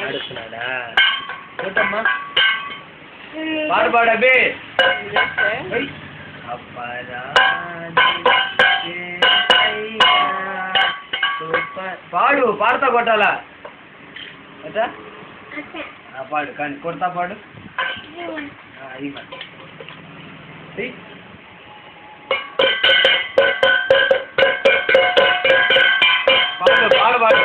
అడుగుతున్నాడా చూడమ్మా పాడు పాడు అబ్బే పాడు పాడుతా కొట్టాలా అచ్చా పాడు కానీ కొడతా పాడు పాడు పాడు పాడు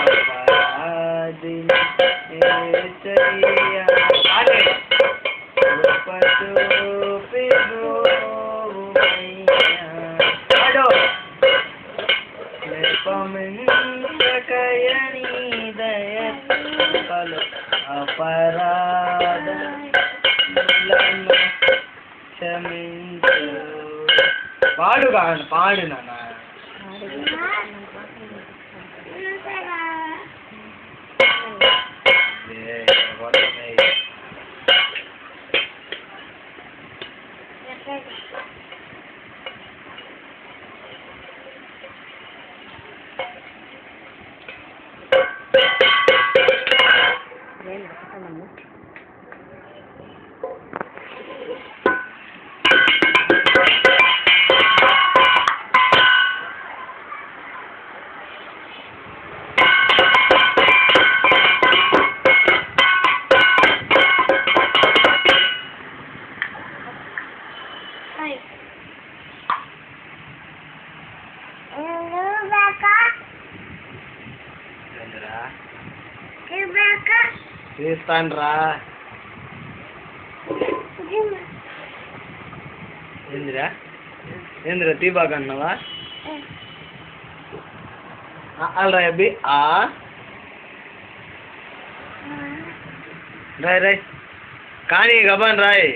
అపరాధ క్షమించు పాడు పాడు నాన్న చేస్తాను రా ఏందిరా ఏందిరా తీ బాగా అన్నావా అల్రా అబ్బి రాయ్ రాయ్ కానీ గబాన్ రాయ్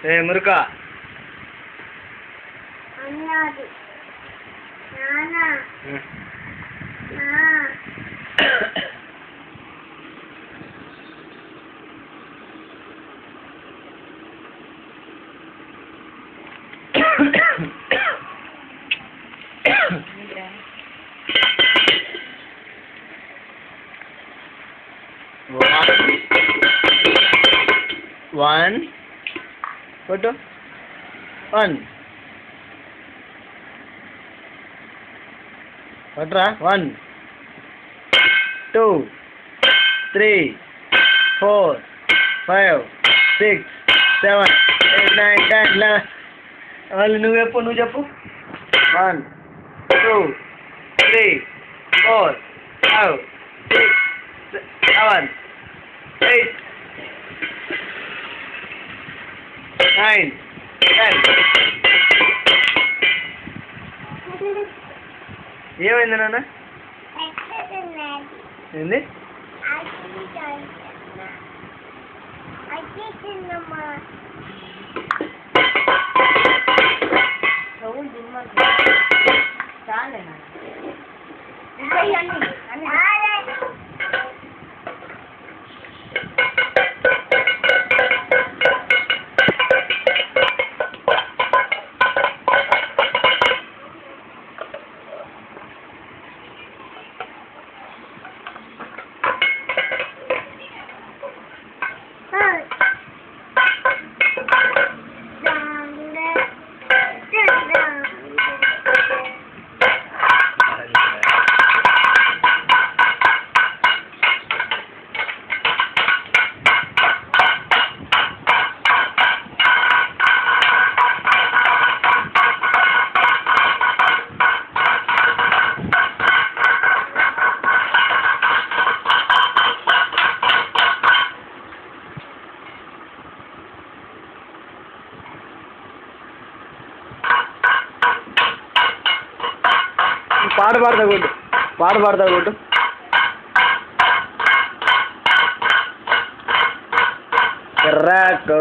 ఏ మురుకా One. Photo. One. What? 1, 2, 3, 4, 5, 6, 7, 8, 9, 10, 11. వాళ్ళు నువ్వు చెప్పు 1, 2, 3, 4, 5, 6, 7, 8, 9, 10. ఏమైంది నాన్న ఏంది పాట పాడతా కొట్టు ఎర్రాకు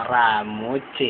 రా మూచి